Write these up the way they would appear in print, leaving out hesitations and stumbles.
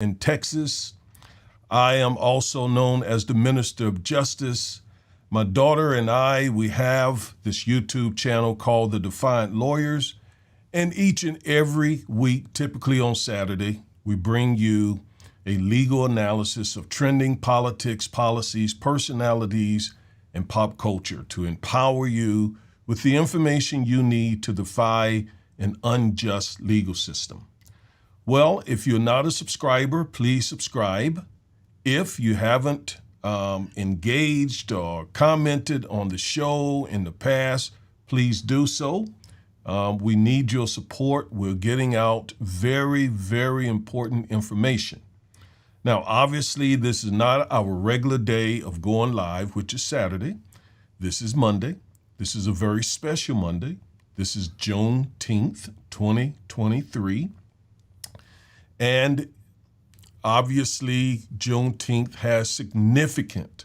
in Texas. I am also known as the Minister of Justice. My daughter and I, we have this YouTube channel called The Defiant Lawyers. And each and every week, typically on Saturday, we bring you a legal analysis of trending politics, policies, personalities, and pop culture to empower you with the information you need to defy an unjust legal system. Well, if you're not a subscriber, please subscribe. If you haven't engaged or commented on the show in the past, please do so. We need your support. We're getting out very, very important information. Now, obviously, this is not our regular day of going live, which is Saturday. This is Monday. This is a very special Monday. This is Juneteenth, 2023. And obviously, Juneteenth has significant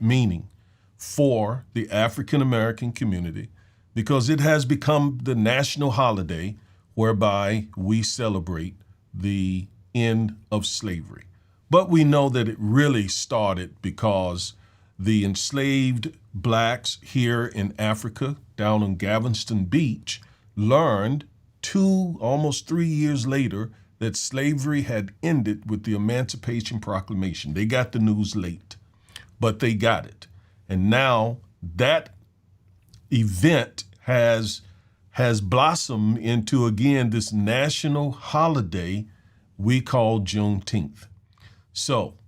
meaning for the African American community because it has become the national holiday whereby we celebrate the end of slavery. But we know that it really started because the enslaved blacks here in Africa, down on Galveston Beach, learned almost 3 years later that slavery had ended with the Emancipation Proclamation. They got the news late, but they got it. And now that event has blossomed into, again, this national holiday we call Juneteenth. So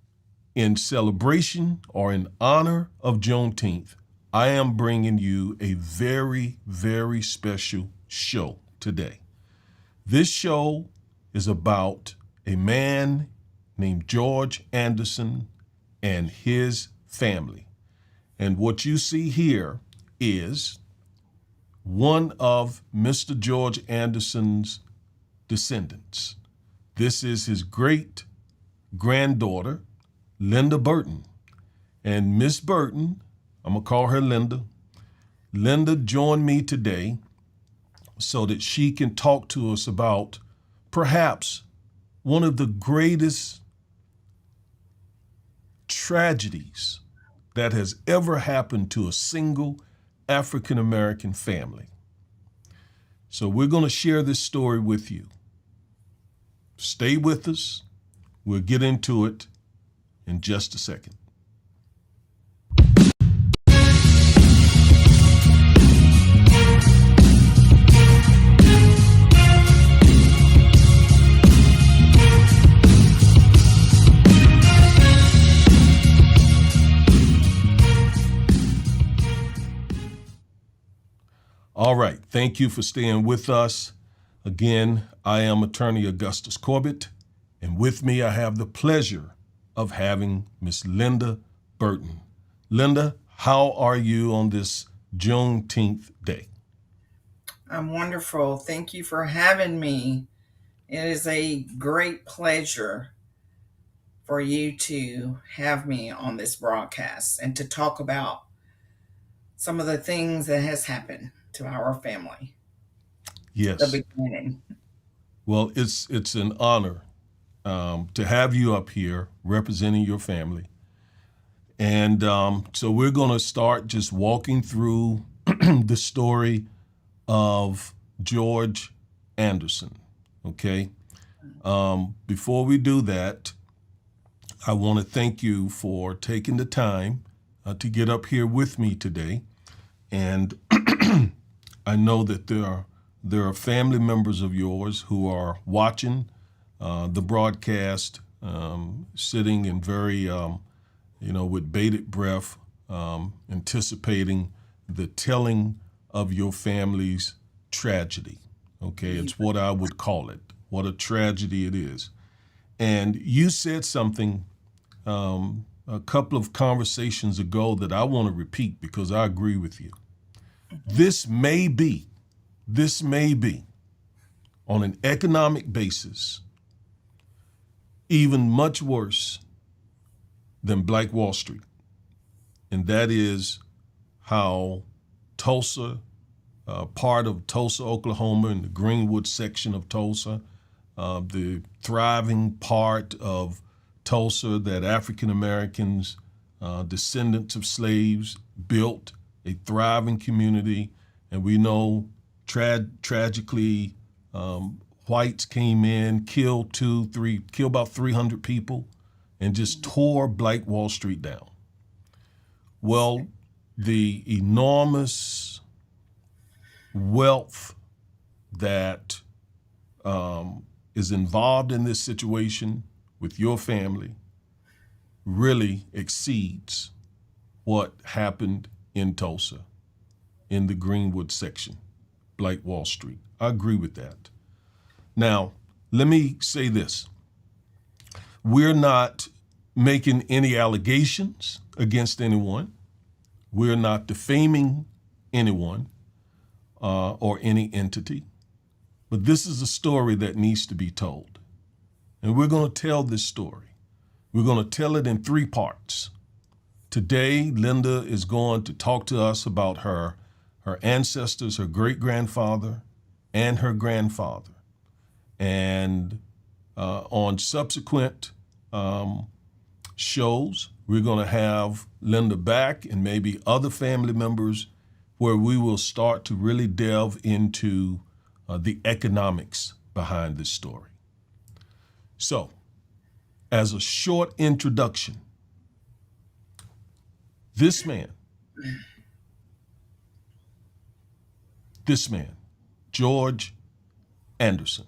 in celebration or in honor of Juneteenth, I am bringing you a very, very special show today. This show is about a man named George Anderson and his family. And what you see here is one of Mr. George Anderson's descendants. This is his great-granddaughter, Linda Burton. And Miss Burton, I'm going to call her Linda. Linda joined me today so that she can talk to us about perhaps one of the greatest tragedies that has ever happened to a single African American family. So we're going to share this story with you. Stay with us. We'll get into it in just a second. All right. Thank you for staying with us. Again, I am Attorney Augustus Corbett, and with me I have the pleasure of having Miss Linda Burton. Linda, how are you on this Juneteenth day? I'm wonderful. Thank you for having me. It is a great pleasure for you to have me on this broadcast and to talk about some of the things that has happened to our family. The Yes. beginning. Well, it's an honor to have you up here representing your family. And so we're going to start just walking through the story of George Anderson, okay? Before we do that, I want to thank you for taking the time to get up here with me today. And I know that there are family members of yours who are watching the broadcast, sitting in very, with bated breath, anticipating the telling of your family's tragedy. Okay, it's what I would call it. What a tragedy it is. And you said something a couple of conversations ago that I want to repeat because I agree with you. This may be, on an economic basis, even much worse than Black Wall Street. And that is how Tulsa, part of Tulsa, Oklahoma, in the Greenwood section of Tulsa, the thriving part of Tulsa that African Americans, descendants of slaves, built a thriving community. And we know tragically, whites came in, killed about 300 people, and just tore Black Wall Street down. Well, the enormous wealth that is involved in this situation with your family really exceeds what happened in Tulsa in the Greenwood section, Black Wall Street. I agree with that. Now, let me say this. We're not making any allegations against anyone. We're not defaming anyone or any entity. But this is a story that needs to be told. And we're going to tell this story. We're going to tell it in 3 parts. Today, Linda is going to talk to us about her ancestors, her great-grandfather and her grandfather. And on subsequent shows, we're going to have Linda back and maybe other family members where we will start to really delve into the economics behind this story. So, as a short introduction, this man, George Anderson,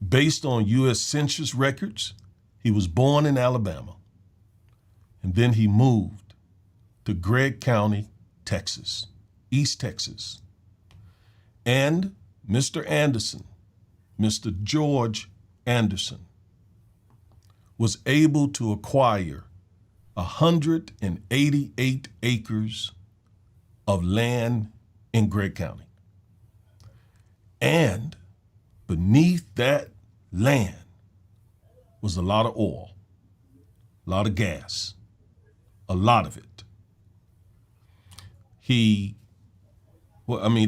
based on U.S. Census records, he was born in Alabama, and then he moved to Gregg County, Texas, East Texas. And Mr. Anderson, Mr. George Anderson, was able to acquire 188 acres of land in Gregg County. And beneath that land was a lot of oil, a lot of gas, a lot of it.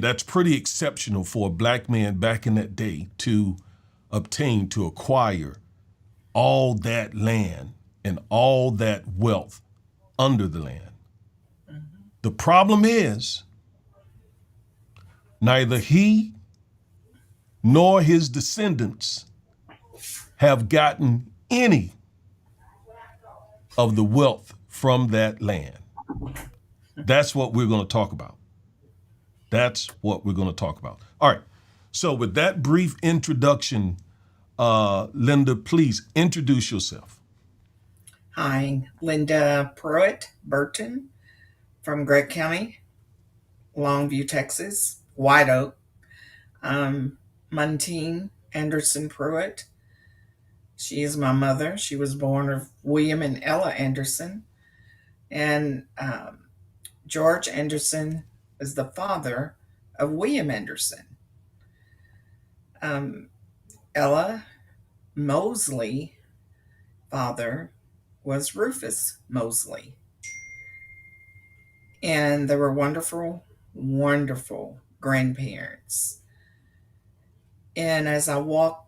That's pretty exceptional for a black man back in that day to acquire all that land and all that wealth under the land. Mm-hmm. The problem is neither he nor his descendants have gotten any of the wealth from that land. That's what we're going to talk about. All right. So with that brief introduction, Linda, please introduce yourself. Hi, Linda Pruitt Burton from Gregg County, Longview, Texas, White Oak. Muntean Anderson Pruitt. She is my mother. She was born of William and Ella Anderson. And George Anderson is the father of William Anderson. Ella Mosley, father, was Rufus Mosley. And they were wonderful, wonderful grandparents. And as I walk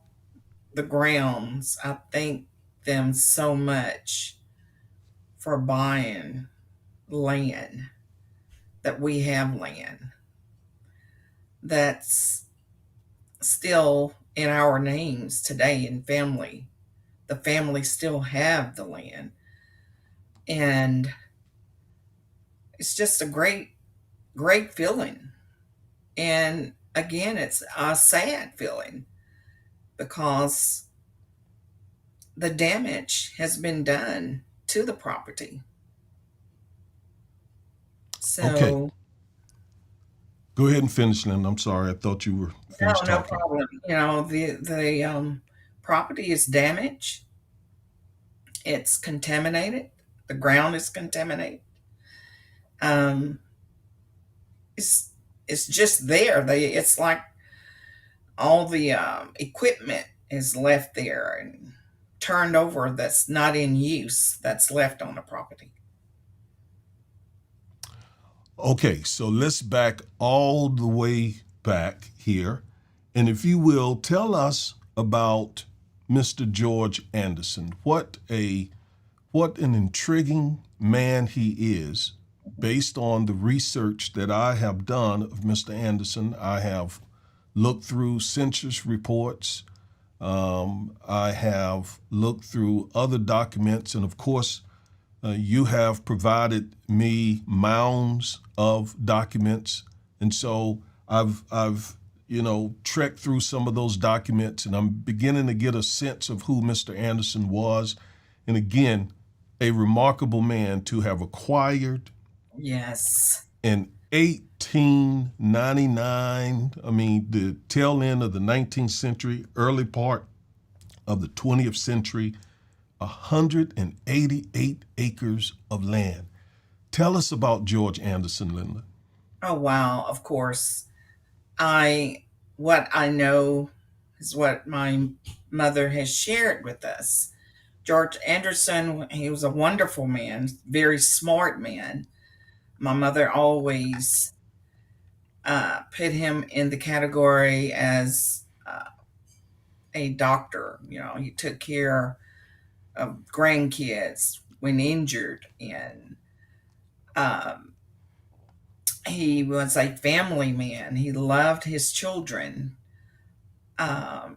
the grounds, I thank them so much for buying land, that we have land that's still in our names today in family. The family still have the land. And it's just a great, great feeling. And again, it's a sad feeling because the damage has been done to the property. So, okay. Go ahead and finish, Linda. I'm sorry. I thought you were finished no talking. problem. The property is damaged. It's contaminated. The ground is contaminated. It's just there. It's like all the equipment is left there and turned over that's not in use, that's left on the property. Okay, so let's back all the way back here. And if you will, tell us about Mr. George Anderson. What an intriguing man he is. Based on the research that I have done of Mr. Anderson, I have looked through census reports. I have looked through other documents, and of course, you have provided me mounds of documents, and so I've trekked through some of those documents, and I'm beginning to get a sense of who Mr. Anderson was. And again, a remarkable man to have acquired Yes. in 1899. I mean, the tail end of the 19th century, early part of the 20th century, 188 acres of land. Tell us about George Anderson, Linda. Oh, wow. Of course. What I know is what my mother has shared with us. George Anderson, he was a wonderful man, very smart man. My mother always put him in the category as a doctor. You know, he took care of grandkids when injured, and um, he was a family man. He loved his children. Um,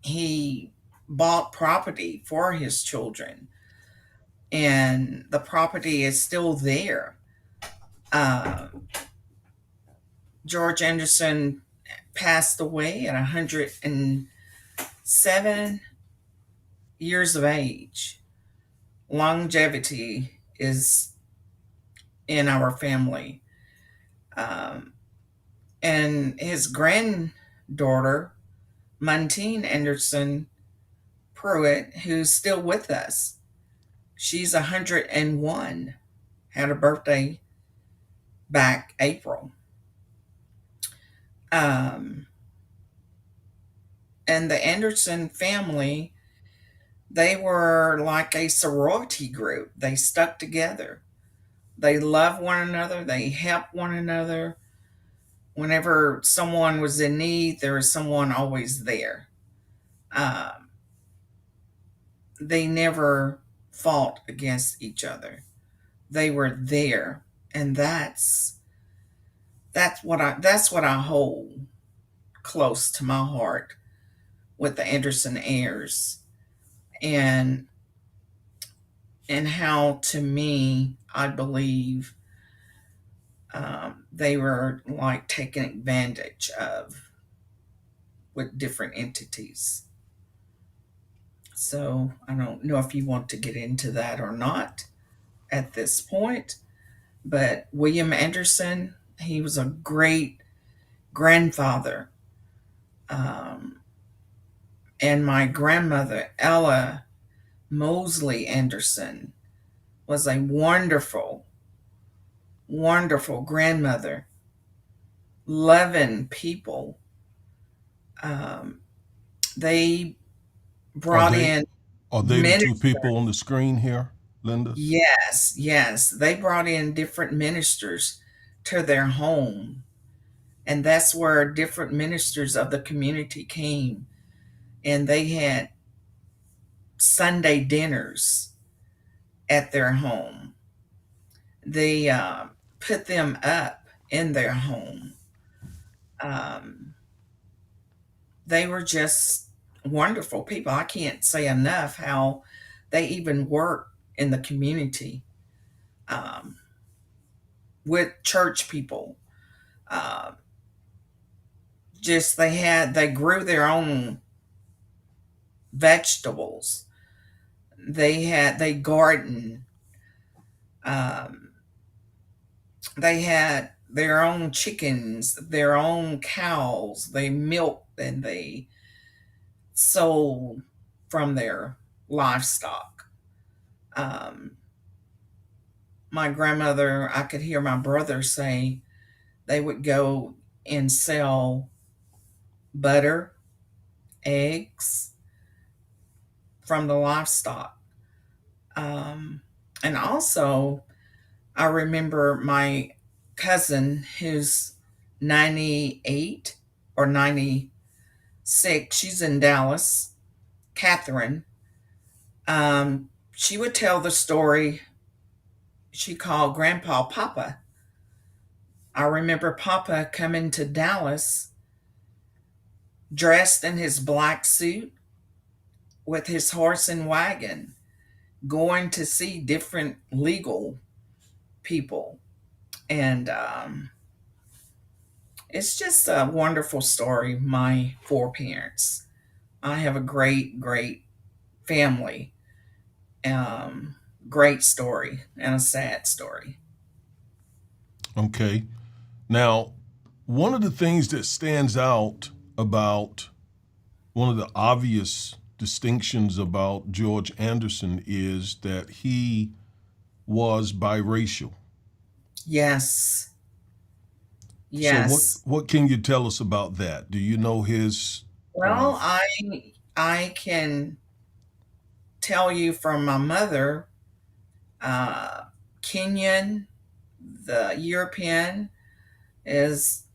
he bought property for his children, and the property is still there. Uh, George Anderson passed away at 107 years of age. Longevity is in our family. Um, and his granddaughter, Muntine Anderson Pruitt, who's still with us, she's 101, had a birthday back April. Um, and the Anderson family, they were like a sorority group. They stuck together. They loved one another. They helped one another. Whenever someone was in need, there was someone always there. Um, they never fought against each other. They were there, and that's what I hold close to my heart with the Anderson heirs, and how, to me, I believe they were like taken advantage of with different entities. So I don't know if you want to get into that or not at this point, but William Anderson, he was a great grandfather. Um, and my grandmother, Ella Mosley Anderson, was a wonderful, wonderful grandmother, loving people. Um, they Are brought they in are they the two ministers. people on the screen here, Linda? Yes, yes. They brought in different ministers to their home. And that's where different ministers of the community came. And they had Sunday dinners at their home. They put them up in their home. Um, they were just wonderful people. I can't say enough how they even work in the community um, with church people. Uh, just they grew their own vegetables. They garden. Um, they had their own chickens, their own cows. They milked and they sold from their livestock. Um, my grandmother, I could hear my brother say they would go and sell butter, eggs from the livestock. Um, and also, I remember my cousin, whose 98 or 96. She's in Dallas. Catherine. She would tell the story she called Grandpa Papa. I remember Papa coming to Dallas dressed in his black suit with his horse and wagon, going to see different legal people. And it's just a wonderful story, my four parents. I have a great, great family. Um, Great story and a sad story. Okay. Now, one of the things that stands out about one of the obvious distinctions about George Anderson is that he was biracial. Yes, So what yes. what can you tell us about that? Do you know his Well, I can tell you from my mother, uh, Kenyan, the European is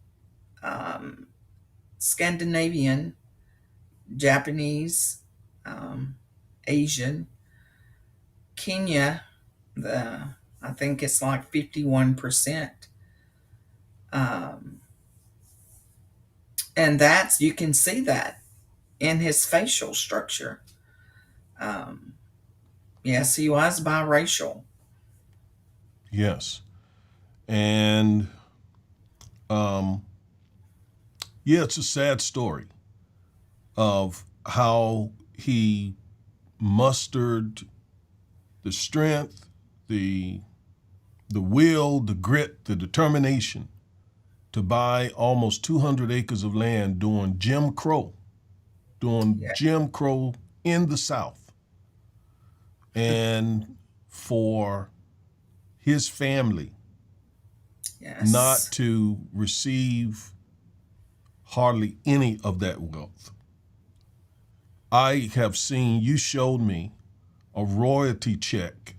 um, Scandinavian, Japanese, um, Asian. Kenya, the I think it's like 51%. Um, and that's you can see that in his facial structure. Um, yes, he was biracial. yes. And um, yeah, it's a sad story of how he mustered the strength, the the will, the grit, the determination to buy almost 200 acres of land during Yeah, Jim Crow in the South, and for his family not yes, to receive hardly any of that wealth. I have seen, you showed me a royalty check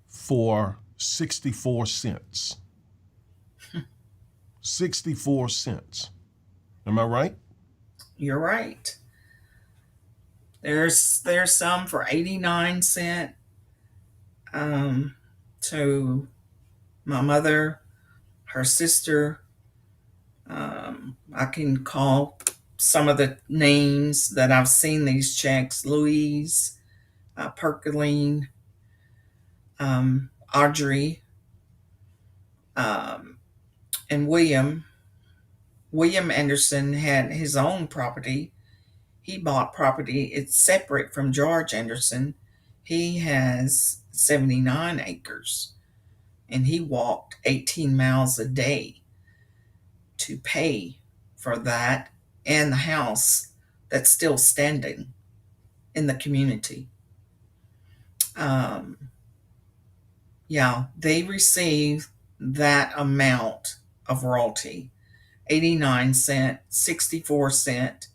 for 64 cents. 64 cents. Am I right? you're right. There's some for 89 cent. Um, to my mother, her sister. I can call some of the names that I've seen these checks: Louise, Percoline, Audrey, um, and William. William Anderson had his own property. He bought property. It's separate from George Anderson. He has 79 acres and he walked 18 miles a day to pay for that and the house that's still standing in the community. Um, yeah, they receive that amount of royalty, 89 cent, 64 cent.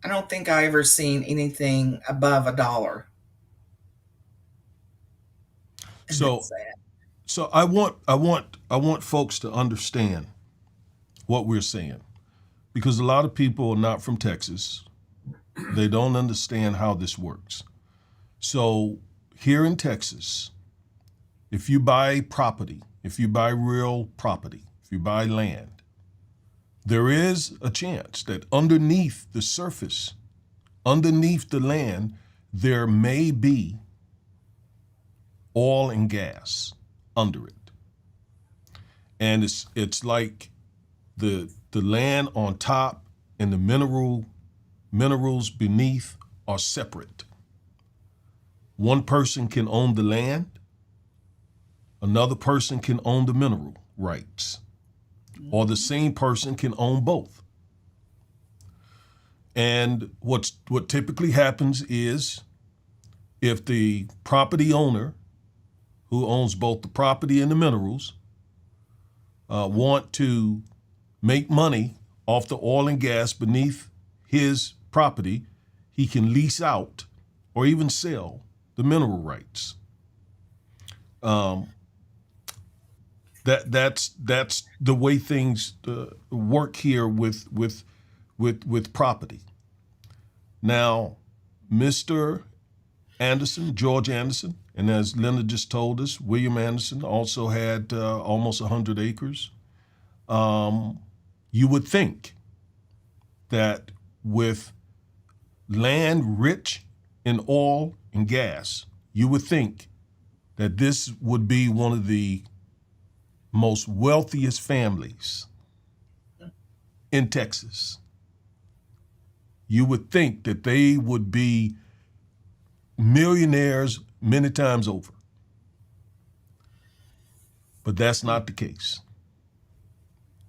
I don't think I ever seen anything above $1. And that's So sad. so I want folks to understand what we're saying because a lot of people are not from Texas. They don't understand how this works. So here in Texas, if you buy property, if you buy real property, if you buy land, there is a chance that underneath the surface, underneath the land, there may be oil and gas under it. And it's like the land on top and the minerals beneath are separate. One person can own the land, another person can own the mineral rights, or the same person can own both. And what typically happens is if the property owner who owns both the property and the minerals want to make money off the oil and gas beneath his property, he can lease out or even sell the mineral rights. Um, That's the way things work here with property. Now, Mr. Anderson, George Anderson, and as Linda just told us, William Anderson also had almost 100 acres. You would think that with land rich in oil and gas, you would think that this would be one of the most wealthiest families in Texas. You would think that they would be millionaires many times over. But that's not the case.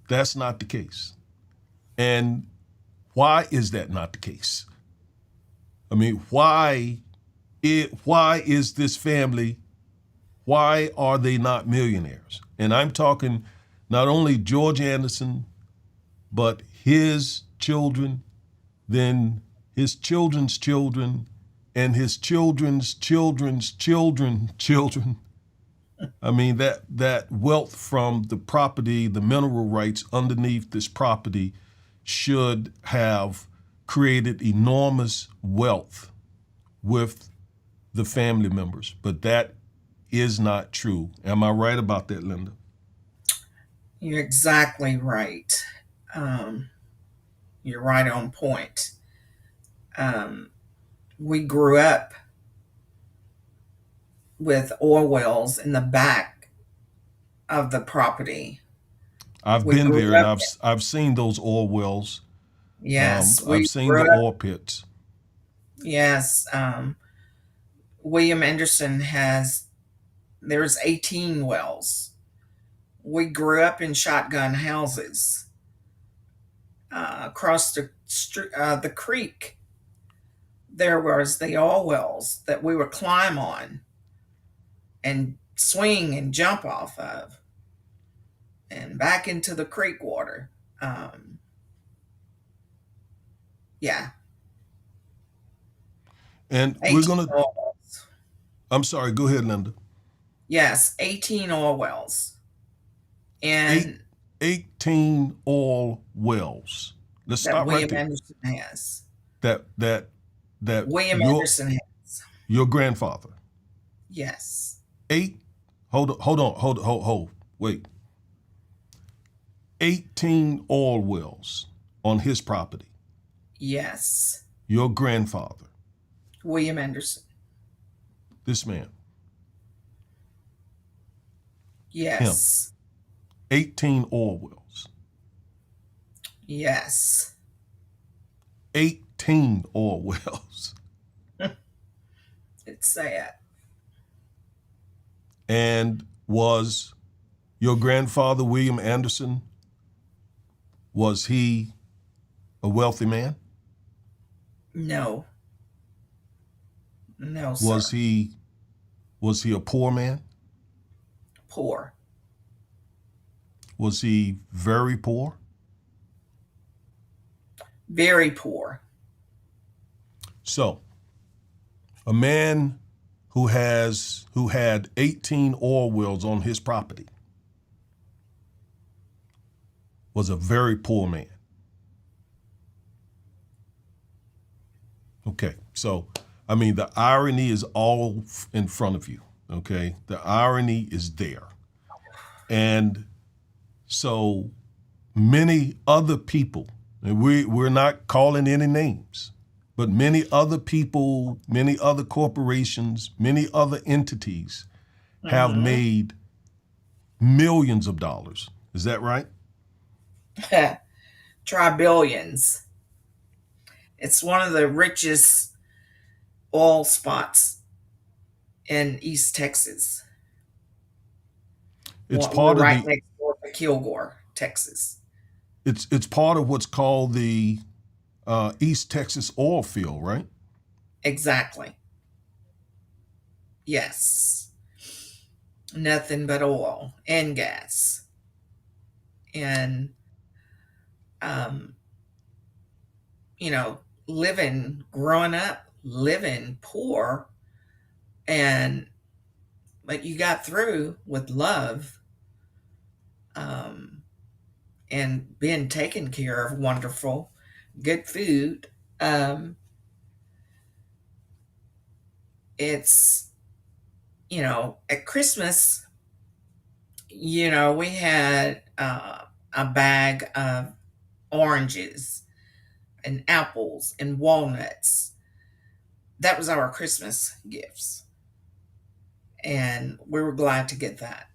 That's not the case. And why is that not the case? I mean, why is this family, why are they not millionaires? And I'm talking not only George Anderson, but his children, then his children's children, and his children's children's children. I mean, that wealth from the property, the mineral rights underneath this property should have created enormous wealth with the family members. But that is not true. Am I right about that, Linda? You're exactly right. You're right on point. We grew up with oil wells in the back of the property. I've We been grew there and up, I've seen those oil wells. yes, I've we seen the grew up, oil pits. yes. William Anderson there's 18 wells. We grew up in shotgun houses across the creek. There was the oil wells that we would climb on and swing and jump off of and back into the creek water. Um, yeah, And we're 18 going to, oil wells. I'm sorry, go ahead, Linda. Yes, 18 oil wells. Eight, And 18 oil wells. Let's that stop right William there. Anderson has. That, that, that William Anderson has. your grandfather, Yes. eight, wait, 18 oil wells on his property. Yes. Your grandfather, William Anderson. this man, him, Yes. 18 oil wells, Yes. 18 oil wells. It's sad. And was your grandfather, William Anderson, was he a wealthy man? No. No, Was sir. he a poor man? Poor. Was he very poor? Very poor. So, a man who had 18 oil wells on his property was a very poor man. Okay, so I mean the irony is all in front of you. Okay, the irony is there, and so many other people, and we're not calling any names, but many other people, many other corporations, many other entities have Mm-hmm. made millions of dollars. Is that right? Try billions. It's one of the richest oil spots in East Texas. It's We're part of right the next door to Kilgore, Texas. it's part of what's called the East Texas oil field, right? Exactly. Yes. Nothing but oil and gas. And, um, you know, growing up, living poor, and but you got through with love um, and being taken care of, wonderful, good food. Um, it's, at Christmas, we had a bag of oranges and apples and walnuts. That was our Christmas gifts. And we were glad to get that.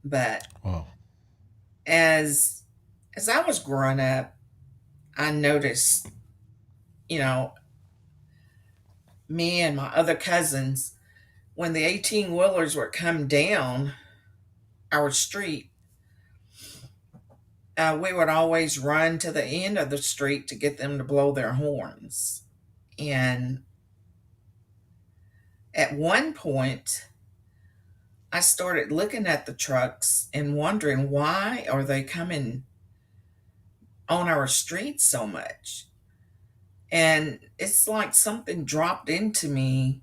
But Wow. as I was growing up, I noticed, you know, me and my other cousins, when the 18 wheelers would come down our street, we would always run to the end of the street to get them to blow their horns. And at one point, I started looking at the trucks and wondering, why are they coming on our street so much? And it's like something dropped into me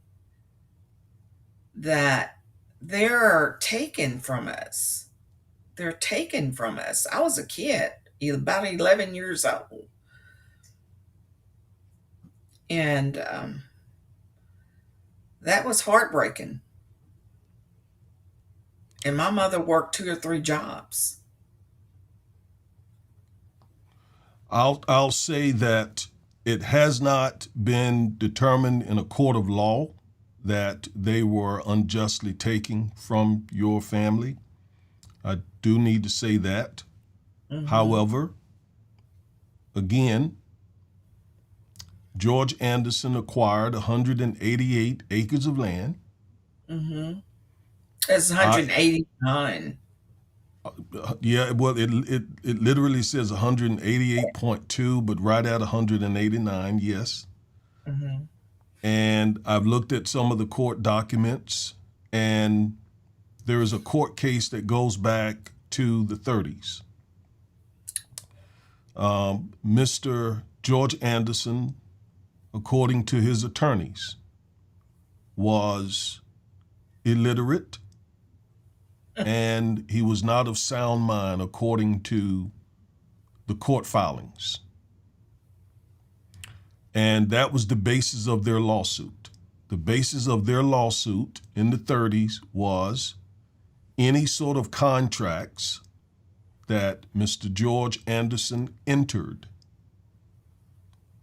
that they're taken from us. They're taken from us. I was a kid, about 11 years old. And that was heartbreaking. And my mother worked 2 or 3 jobs. I'll say that it has not been determined in a court of law that they were unjustly taken from your family. I do need to say that. Hmm. However, again, George Anderson acquired 188 acres of land. Hmm. It's I 189. Yeah, well, it literally says 188.2, but right at 189, yes. Hmm. And I've looked at some of the court documents, and there is a court case that goes back to the 30s. Mr. George Anderson, according to his attorneys, was illiterate and he was not of sound mind, according to the court filings. And that was the basis of their lawsuit. The basis of their lawsuit in the 30s was any sort of contracts that Mr. George Anderson entered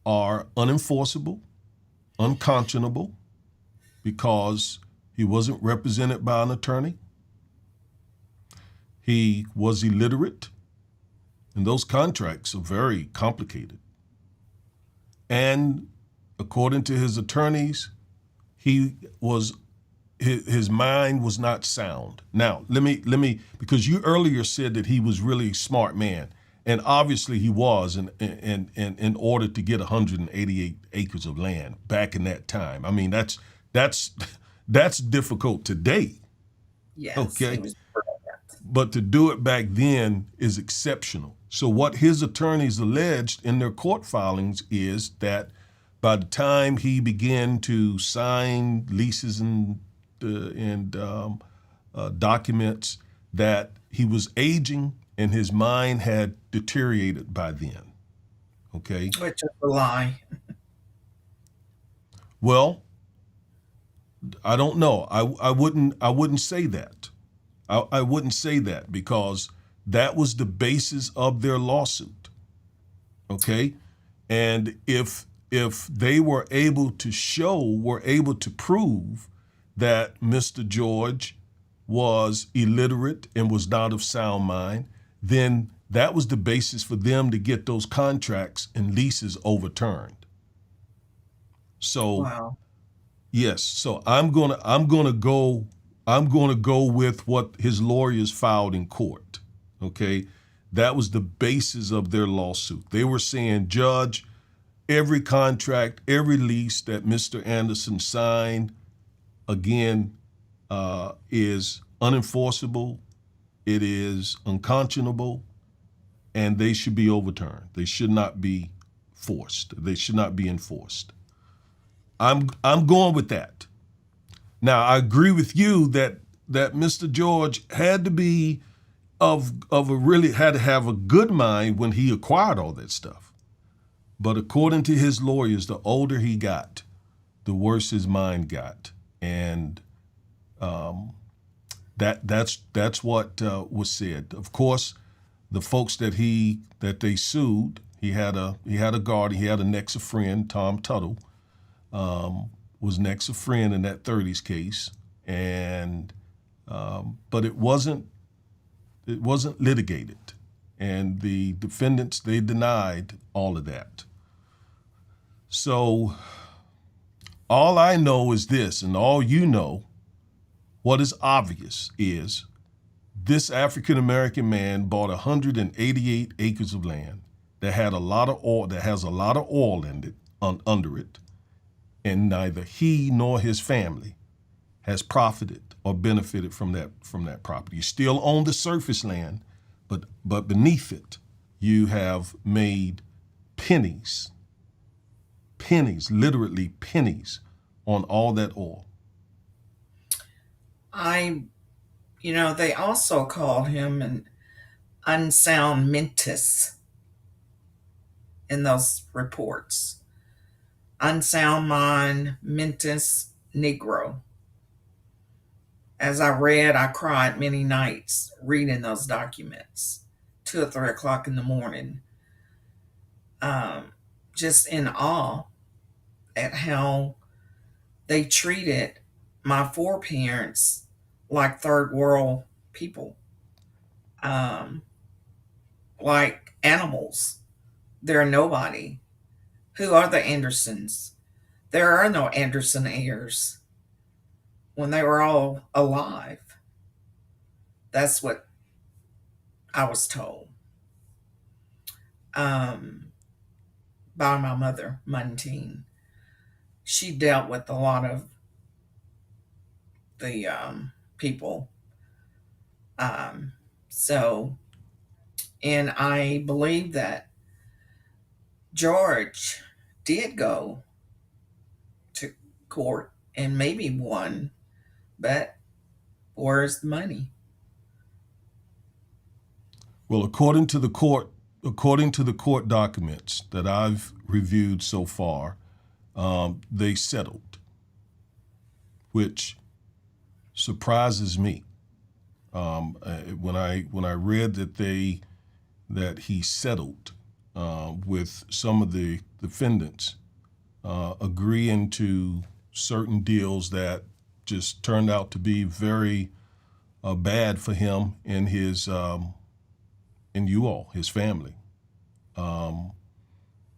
are unenforceable, unconscionable, because he wasn't represented by an attorney. He was illiterate, and those contracts are very complicated. And according to his attorneys, he was his mind was not sound. Now, let me because you earlier said that he was really smart man, and obviously he was in order to get 188 acres of land back in that time. I mean, that's that's difficult today, Yes, he okay? was brilliant. But to do it back then is exceptional. So what his attorneys alleged in their court filings is that by the time he began to sign leases and documents, that he was aging and his mind had deteriorated by then. Okay. Which is a lie. Well, I don't know. I wouldn't say that. I wouldn't say that because that was the basis of their lawsuit. Okay. And if they were able to prove that Mr. George was illiterate and was not of sound mind, then that was the basis for them to get those contracts and leases overturned. So Wow. yes, so I'm gonna go with what his lawyers filed in court. Okay, that was the basis of their lawsuit. They were saying, Judge, every contract, every lease that Mr. Anderson signed, again, is unenforceable. It is unconscionable, and they should be overturned. They should not be forced. They should not be enforced. I'm going with that. Now I agree with you that Mr. George had to be of a really had to have a good mind when he acquired all that stuff. But according to his lawyers, the older he got, the worse his mind got, and that's what was said. Of course, the folks that they sued, he had a guardian, he had a next of friend, Tom Tuttle, was next of friend in that 30s case, and but it wasn't litigated, and the defendants, they denied all of that. So all I know is this, and all you know, what is obvious is this African-American man bought 188 acres of land that had a lot of oil, that has a lot of oil in it, under it, and neither he nor his family has profited or benefited from that property. You still own the surface land, but beneath it, you have made pennies, literally pennies, on all that oil. They also called him an unsound mentis in those reports. Unsound mind, mentis negro. As I read, I cried many nights reading those documents, 2 or 3 o'clock in the morning, just in awe at how they treated my foreparents like third world people, like animals. They're nobody. Who are the Andersons? There are no Anderson heirs. When they were all alive, that's what I was told by my mother, Muntean. She dealt with a lot of the people. So, and I believe that George did go to court and maybe won, but where's the money? Well, according to the court documents that I've reviewed so far, they settled, which surprises me. When I read that he settled with some of the defendants, agreeing to certain deals that just turned out to be very bad for him and his and you all, his family.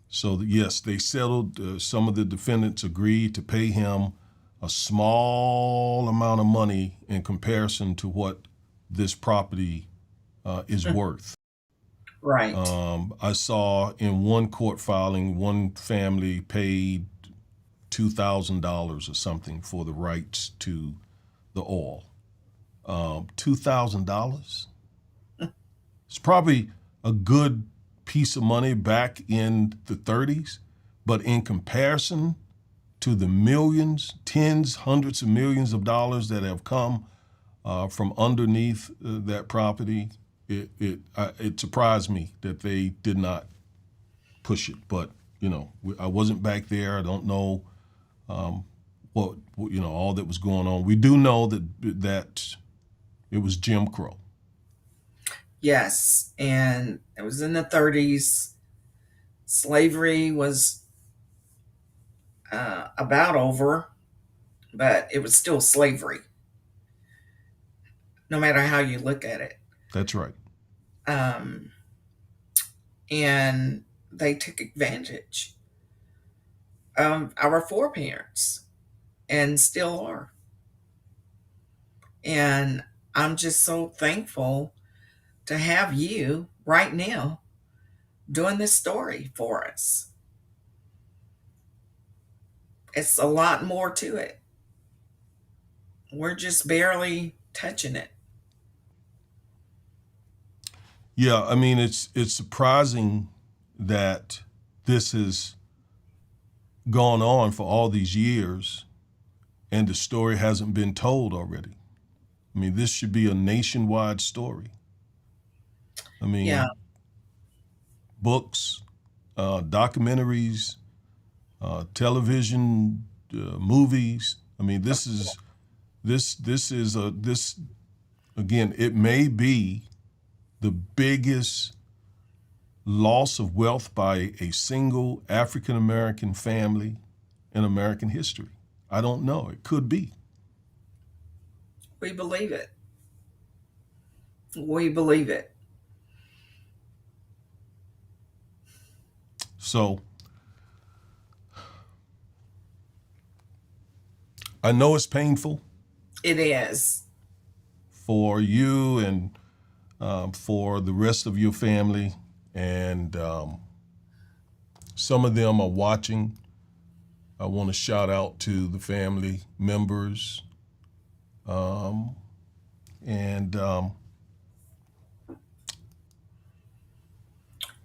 So yes, they settled. Some of the defendants agreed to pay him a small amount of money in comparison to what this property is worth. Right. I saw in one court filing, one family paid $2,000 or something for the rights to the oil. $2,000? It's probably a good piece of money back in the 30s, but in comparison to the millions, tens, hundreds of millions of dollars that have come from underneath that property, it surprised me that they did not push it. But I wasn't back there. I don't know what all that was going on. We do know that it was Jim Crow. Yes, and it was in the 30s. Slavery was about over, but it was still slavery, no matter how you look at it. That's right. And they took advantage of our foreparents and still are. And I'm just so thankful to have you right now doing this story for us. It's a lot more to it. We're just barely touching it. Yeah, I mean, it's surprising that this has gone on for all these years and the story hasn't been told already. I mean, this should be a nationwide story. I Yeah, mean, books, documentaries, television, movies. I mean, this is a this again. It may be the biggest loss of wealth by a single African American family in American history. I don't know. It could be. we believe it. We believe it. So I know it's painful It is. for you and for the rest of your family, and some of them are watching. I want to shout out to the family members, and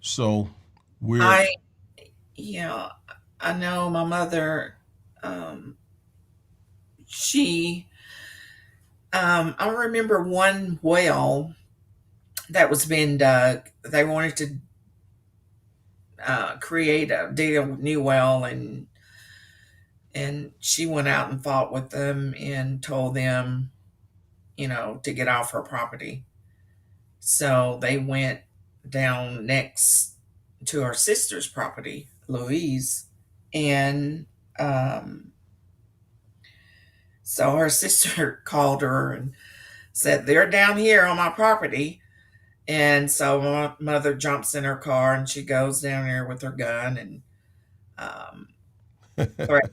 so we're I, yeah, I know my mother, um, she, I remember one well that was being dug. They wanted to dig a new well, and she went out and fought with them and told them, to get off her property. So they went down next to her sister's property, Louise, and um, so her sister called her and said, "They're down here on my property." And so my mother jumps in her car and she goes down there with her gun and um, threatens.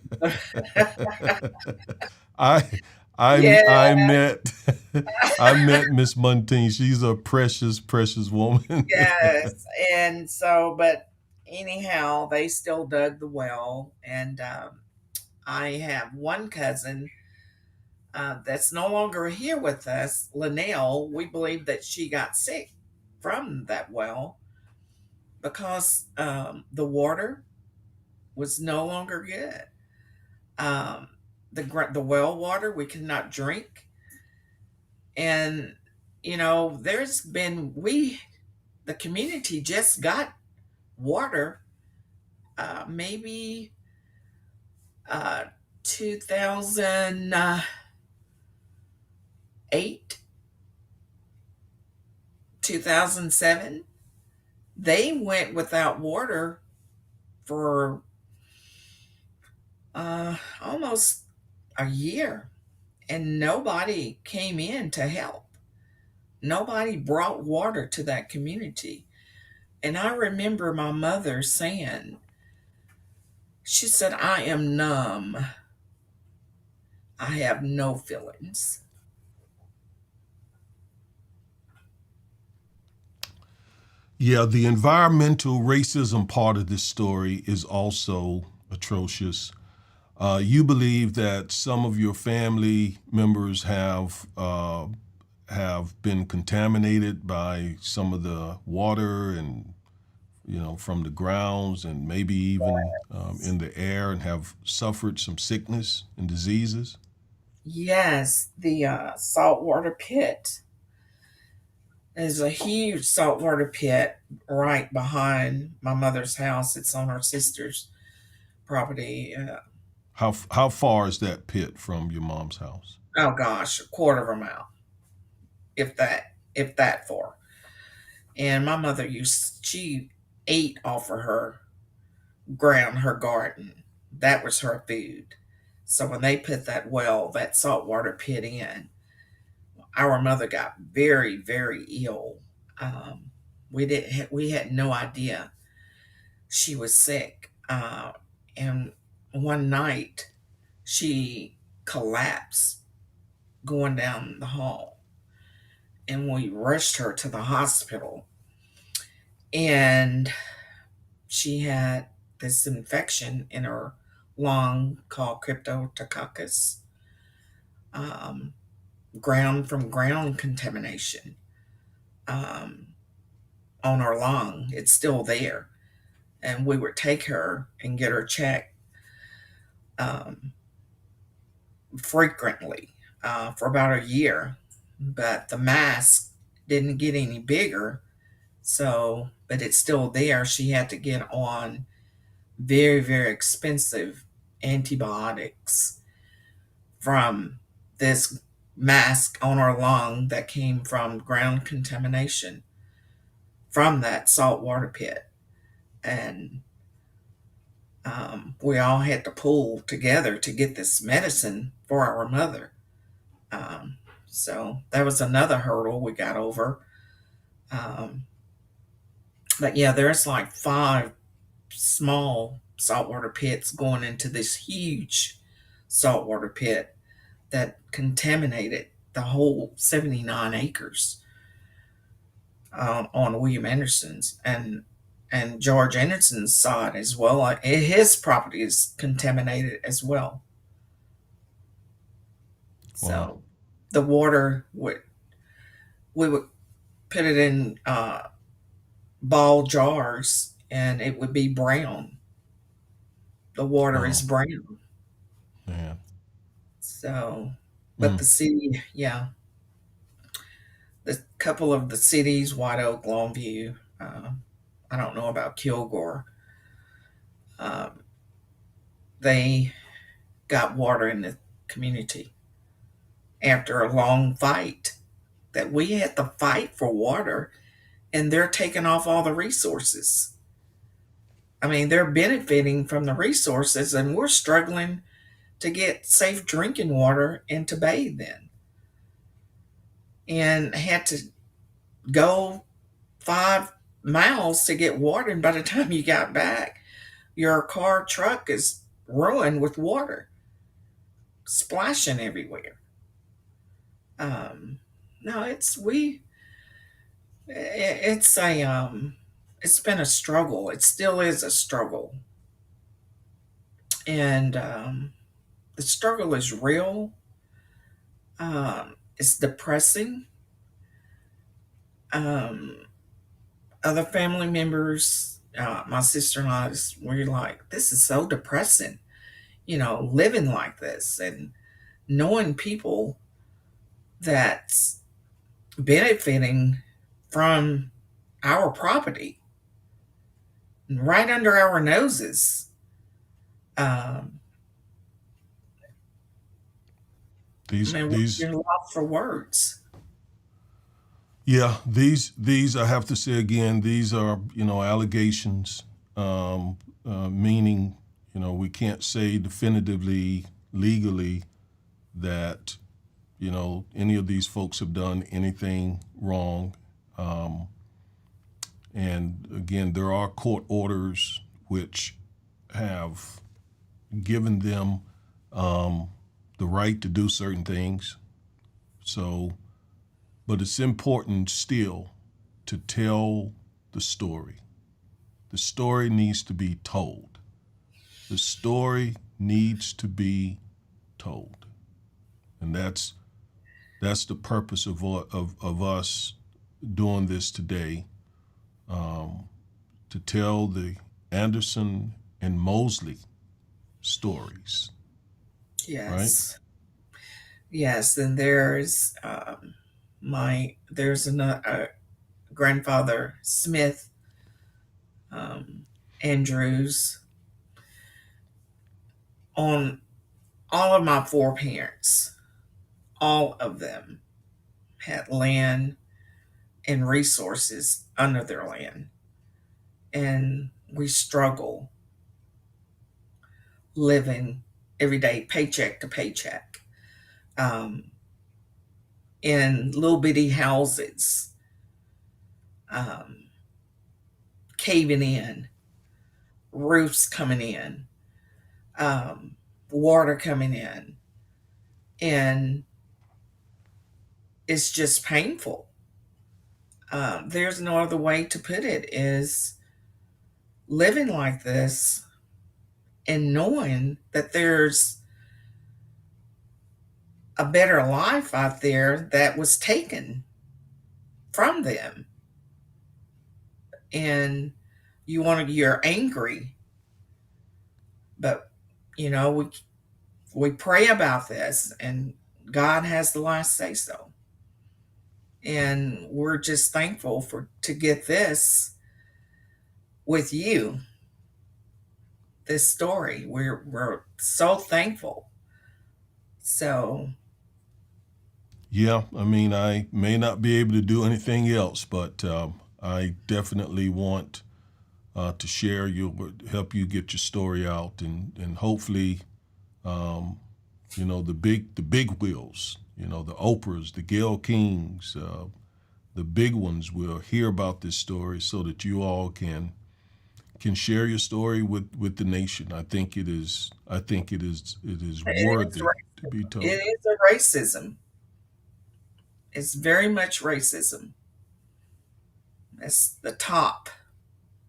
I Yeah, I met I met Miss Muntean. She's a precious, precious woman. yes. And so, but anyhow, they still dug the well. And I have one cousin that's no longer here with us, Linnell. We believe that she got sick from that well because the water was no longer good. Um, the well water we could not drink, and there's been we the community just got water, maybe 2008, 2007. They went without water for almost a year, and nobody came in to help. Nobody brought water to that community. And I remember my mother saying, she said, "I am numb. I have no feelings." Yeah, the environmental racism part of this story is also atrocious. You believe that some of your family members have been contaminated by some of the water and from the grounds and maybe even in the air, and have suffered some sickness and diseases. Yes, the saltwater pit is a huge saltwater pit right behind my mother's house. It's on her sister's property. How far is that pit from your mom's house? Oh gosh, a quarter of a mile, if that far. And my mother she ate off of her ground, her garden. That was her food. So when they put that saltwater pit in, our mother got very, very ill. Um, we had no idea she was sick. And one night she collapsed going down the hall, and we rushed her to the hospital. And she had this infection in her lung called cryptococcus, um, ground contamination um, on her lung. It's still there, and we would take her and get her checked um, frequently for about a year. But the mass didn't get any bigger, So, but it's still there. She had to get on very, very expensive antibiotics from this mask on her lung that came from ground contamination from that saltwater pit. And we all had to pull together to get this medicine for our mother. Um, so that was another hurdle we got over. Um, but yeah, there's like 5 small saltwater pits going into this huge saltwater pit that contaminated the whole 79 acres on William Anderson's and George Anderson's side as well. His property is contaminated as well. Wow. So the water would we would put it in ball jars and it would be brown. The water is Oh, brown. man. So, but Mm. the city, yeah, the couple of the cities, White Oak, Longview. I don't know about Kilgore. Um, they got water in the community after a long fight that we had to fight for water, and they're taking off all the resources. I mean, they're benefiting from the resources, and we're struggling to get safe drinking water and to bathe in, and had to go 5 miles to get water. And by the time you got back, your car truck is ruined with water splashing everywhere. Um, no, it's a it's been a struggle. It still is a struggle, and the struggle is real. It's depressing. Um, Other family members, my sister and I, we're like, this is so depressing. Living like this and knowing people that's benefiting from our property right under our noses. Um, I mean, These we're lost for words. Yeah, these I have to say again, these are allegations, meaning we can't say definitively legally that any of these folks have done anything wrong. Um, and again, there are court orders which have given them the right to do certain things. So, but it's important still to tell the story. The story needs to be told. The story needs to be told. And that's the purpose of us doing this today, um, to tell the Anderson and Mosley stories, right? Yes, yes. And there's another grandfather Smith, um, Andrews, on all of my foreparents. All of them had land and resources under their land, and we struggle living every day paycheck to paycheck, um, in little bitty houses, um, caving in, roofs coming in, um, water coming in, and it's just painful. There's no other way to put it, is living like this and knowing that there's a better life out there that was taken from them. And you're angry, but we pray about this, and God has the last say so. And we're just thankful for to get this with you, this story. We're so thankful. So Yeah, I mean, I may not be able to do anything else, but I definitely want to share your help you get your story out, and hopefully, um, the big wheels, the Oprahs, the Gayle Kings, the big ones will hear about this story so that you all can share your story with the nation. I think it is it worthy to be told. is a racism. It's very much racism. It's the top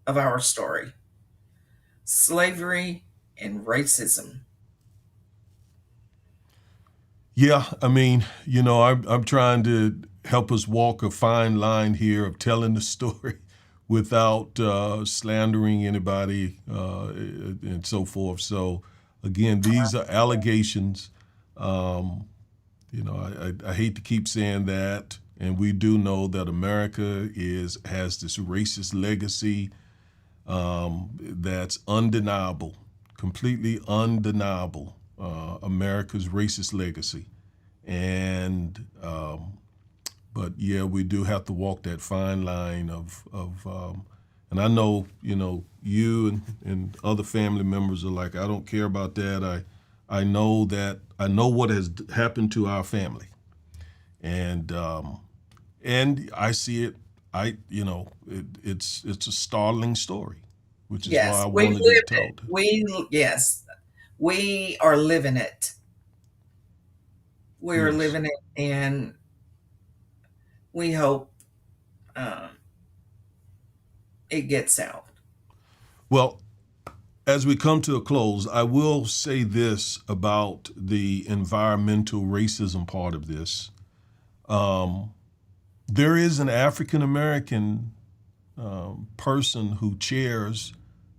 of our story. Slavery and racism. Yeah, I mean, I'm trying to help us walk a fine line here of telling the story without slandering anybody and so forth. So, again, these are allegations. Um, I hate to keep saying that, and we do know that America has this racist legacy that's undeniable, completely undeniable. America's racist legacy, and but yeah, we do have to walk that fine line of and I know you and other family members are like, I don't care about that. I know what has happened to our family, and I see it. It's a startling story, which is why Yes, I we wanted it lived it. told. Yes, we are living it. We are Yes. living it, and we hope um, it gets out. Well, as we come to a close, I will say this about the environmental racism part of this. Um, there is an African American person who chairs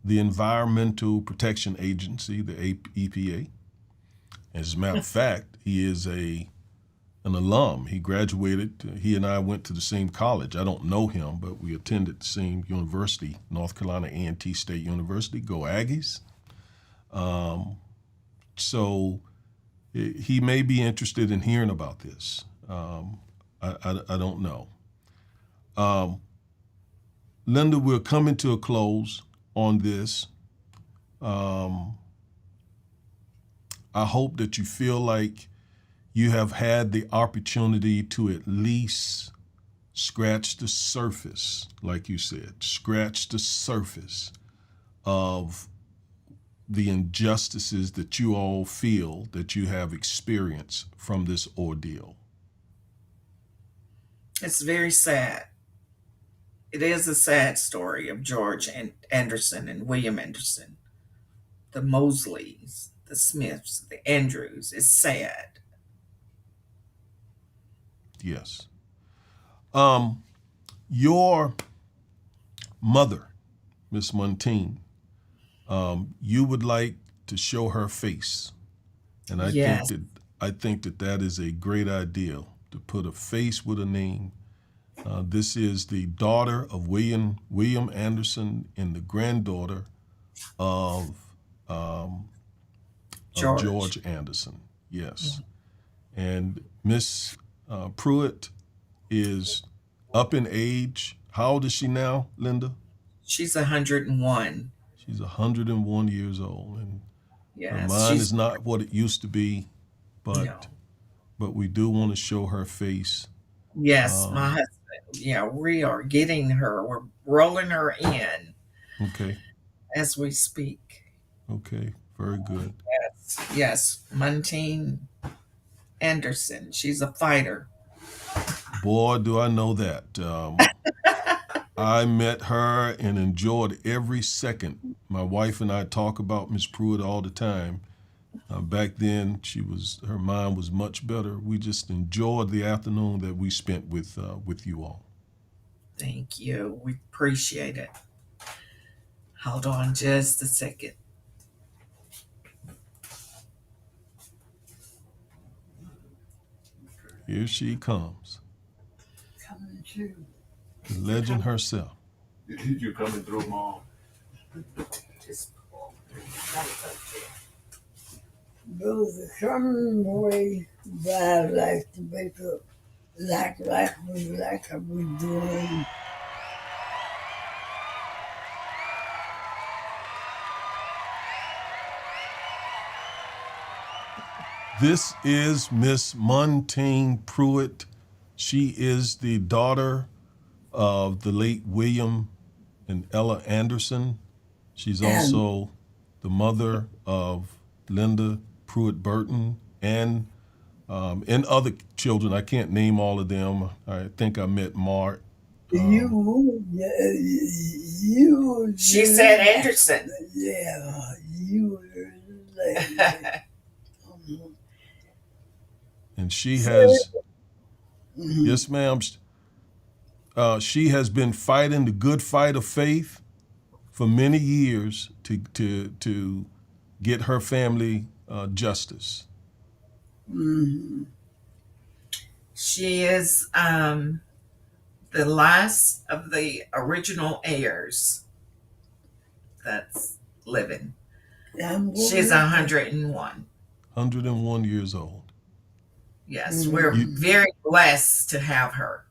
the Environmental Protection Agency, the EPA. As a matter of fact, he is an alum. He graduated. He and I went to the same college. I don't know him, but we attended the same university, North Carolina A&T State University. Go Aggies! Um, so he may be interested in hearing about this. I don't know. Um, Linda, we're coming to a close on this. Um, I hope that you feel like you have had the opportunity to at least scratch the surface, like you said, scratch the surface of the injustices that you all feel that you have experienced from this ordeal. It's very sad. It is a sad story of George and Anderson and William Anderson, the Mosleys, the Smiths, the Andrews. It's sad. Yes. Um, your mother, Miss Montine, you would like to show her face, and Yes, I think that that is a great idea to put a face with a name. This is the daughter of William Anderson and the granddaughter of um, George. George Anderson. Yes, and Miss Pruitt is up in age. How old is she now, Linda? She's 101. She's 101 years old, and her Yes, mind she's is not what it used to be, but no. we do want to show her face. Yes, my Um, husband. Yeah, we are getting her. We're rolling her in okay, as we speak. okay, very good. Yes, Muntine Anderson. She's a fighter. Boy, do I know that. I met her and enjoyed every second. My wife and I talk about Miss Pruitt all the time. Back then, her mind was much better. We just enjoyed the afternoon that we spent with you all. Thank you. We appreciate it. Hold on just a second. Here she comes. The legend herself. You coming through, Mom? Just pull. Those are some way that I like to wake up like I was doing. This is Miss Montaigne Pruitt. She is the daughter of the late William and Ella Anderson. She's also the mother of Linda Pruitt Burton and other children. I can't name all of them. I think I met Mark. You. She said Anderson. Yeah, you. And she has, yes, ma'am. She has been fighting the good fight of faith for many years to get her family justice. She is the last of the original heirs that's living. She's 101. 101 years old. Yes, we're very blessed to have her.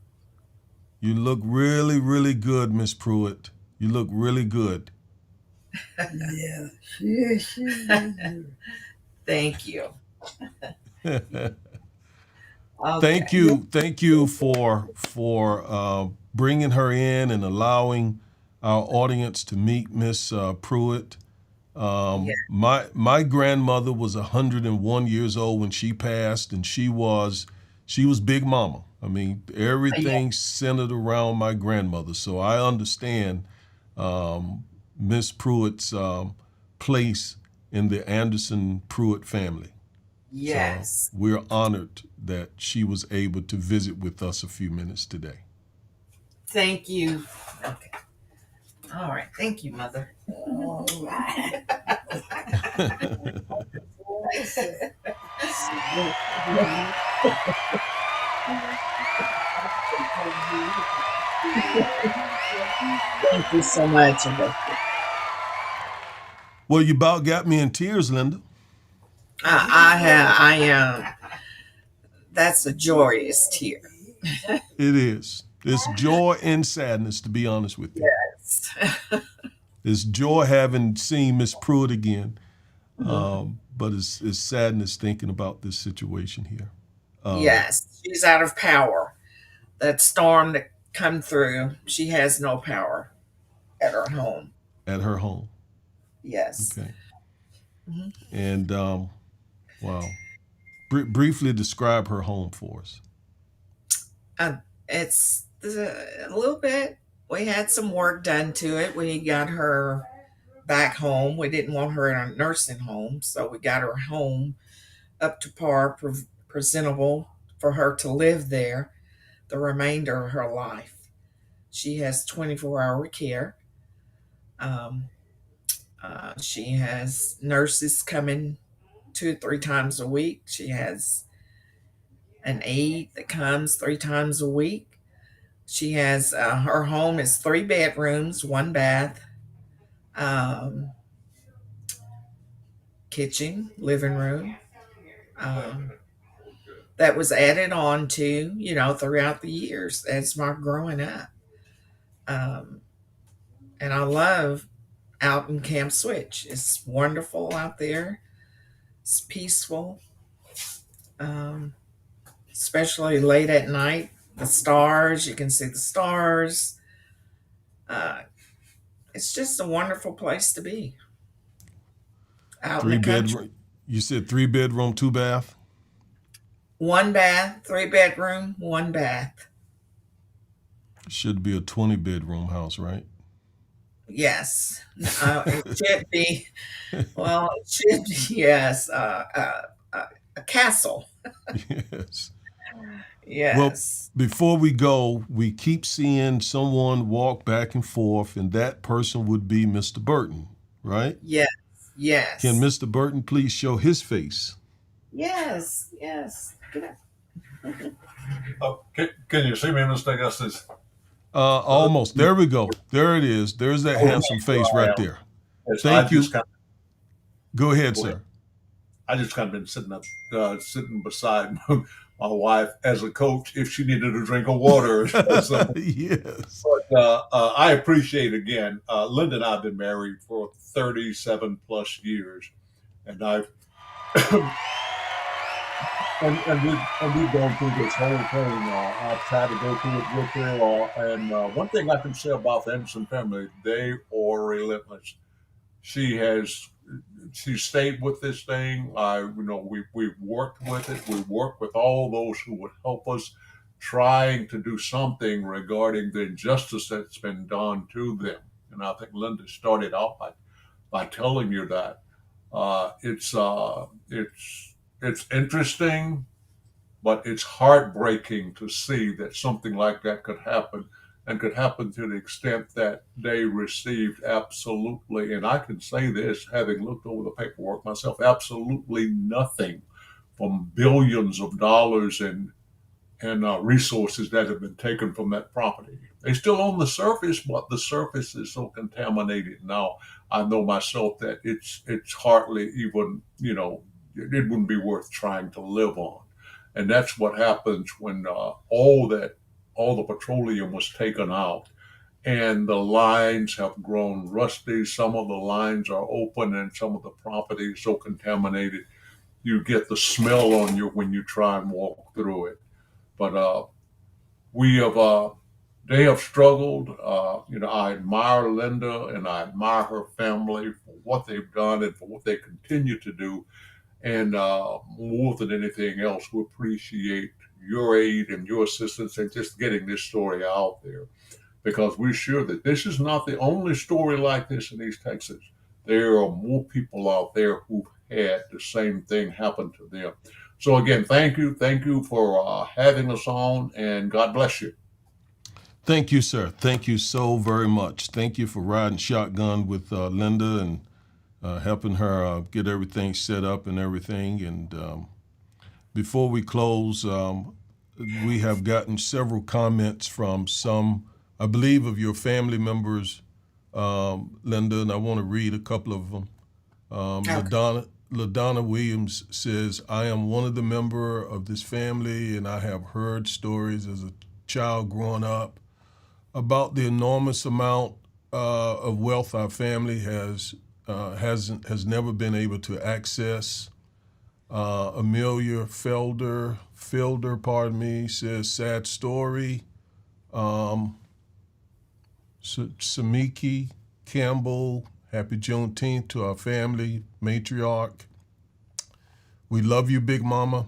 You look really, really good, Miss Pruitt. You look really good. Yeah, she Thank you. Thank you for bringing her in and allowing our audience to meet Miss Pruitt. My grandmother was 101 years old when she passed, and she was Big Mama. I mean, everything centered around my grandmother. So I understand Miss Pruitt's place in the Anderson Pruitt family. Yes. So we're honored that she was able to visit with us a few minutes today. Thank you. Okay. All right. Thank you, Mother. All right. Thank you so much. Well, you about got me in tears, Linda. I am. That's a joyous tear. It is. It's joy and sadness, to be honest with you. Yes. It's joy having seen Miss Pruitt again, but it's sadness thinking about this situation here. Yes, she's out of power. That storm that come through, she has no power at her home. At her home. Yes. Okay. And wow. Briefly describe her home for us. It's a little bit. We had some work done to it. We got her back home. We didn't want her in a nursing home, so we got her home up to par, presentable for her to live there the remainder of her life. She has 24-hour care. She has nurses coming 2 or 3 times a week. She has an aide that comes 3 times a week. She has her home is 3 bedrooms, 1 bath, kitchen, living room. That was added on to, throughout the years as my growing up. And I love out in Camp Switch. It's wonderful out there. It's peaceful, especially late at night. The stars, you can see the stars. It's just a wonderful place to be. Out in the country. You said 3 bedroom, 2 bath? 1 bath, 3 bedroom, 1 bath. Should be a 20 bedroom house, right? Yes. It should be. Well, it should be, yes. A castle. Yes. Yes. Well, before we go, we keep seeing someone walk back and forth, and that person would be Mr. Burton, right? Yes. Yes. Can Mr. Burton please show his face? Yes. Yes. Get up. Can you see me, Mr. Augustus? Almost. There we go. There it is. There's that handsome face right there. Yes, I Thank just you. kind Go ahead, of, sir. I just kind of been sitting beside my wife as a coach if she needed a drink of water. So, Yes. but I appreciate again. Linda and I have been married for 37 plus years, and I've and we've gone through this whole thing. I've tried to go through it with her, and one thing I can say about the Anderson family, they are relentless. She has she stayed with this thing. We've worked with it. We work with all those who would help us, trying to do something regarding the injustice that's been done to them. And I think Linda started out by telling you that it's interesting, but it's heartbreaking to see that something like that could happen, and could happen to the extent that they received absolutely, and I can say this having looked over the paperwork myself, absolutely nothing from billions of dollars and resources that have been taken from that property. They still own the surface, but the surface is so contaminated now. I know myself that it's hardly even, it wouldn't be worth trying to live on. And that's what happens when all the petroleum was taken out, and the lines have grown rusty. Some of the lines are open, and some of the property is so contaminated you get the smell on you when you try and walk through it. But we have they have struggled. I admire Linda and I admire her family for what they've done and for what they continue to do. And more than anything else, we appreciate your aid and your assistance in just getting this story out there, because we're sure that this is not the only story like this in East Texas. There are more people out there who've had the same thing happen to them. So again, thank you for having us on, and God bless you. Thank you, sir. Thank you so very much. Thank you for riding shotgun with Linda and helping her get everything set up and everything. And before we close, we have gotten several comments from some, I believe, of your family members, Linda, and I want to read a couple of them. Okay. LaDonna Williams says, I am one of the member of this family, and I have heard stories as a child growing up about the enormous amount of wealth our family has never been able to access. Amelia Felder, says sad story. Samiki Campbell, happy Juneteenth to our family matriarch. We love you, Big Mama.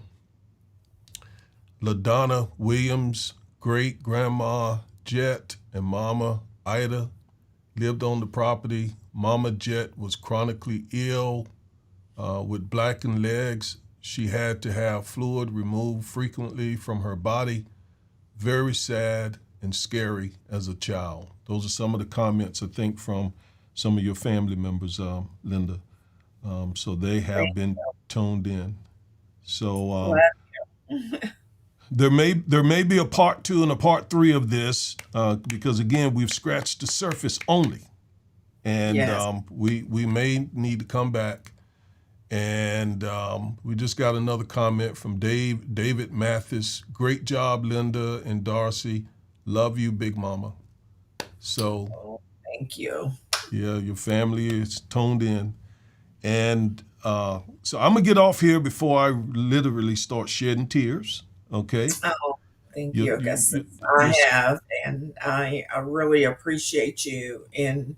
LaDonna Williams, great grandma Jet and Mama Ida lived on the property. Mama Jet was chronically ill with blackened legs. She had to have fluid removed frequently from her body. Very sad and scary as a child. Those are some of the comments, I think, from some of your family members, Linda. So they have been toned in. So there may be a part 2 and a part 3 of this because again we've scratched the surface only, and Yes. We may need to come back. And we just got another comment from David Mathis. Great job, Linda and Darcy. Love you, Big Mama. So Thank you. yeah, your family is toned in. And so I'm gonna get off here before I literally start shedding tears. Okay. Oh, thank You, you, you, Augustus. you, I you're, have, and I really appreciate you. And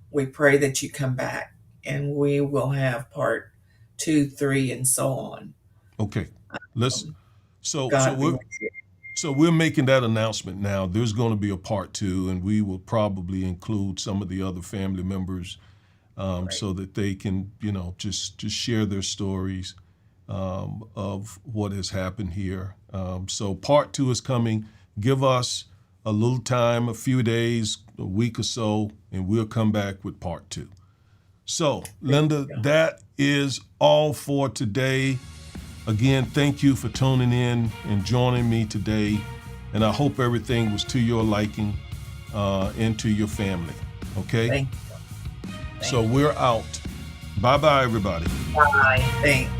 we pray that you come back, and we will have part 2, 3, and so on. okay. Let's. Um, So God be with you. we're making that announcement now. There's going to be a part 2, and we will probably include some of the other family members Right. so that they can, just share their stories of what has happened here. So part 2 is coming. Give us a little time, a few days, a week or so, and we'll come back with part 2. So, Thank Linda, you. that is all for today. Again, thank you for tuning in and joining me today. And I hope everything was to your liking and to your family. Okay? Thank you. So we're out. Bye-bye, everybody. Bye. Thanks.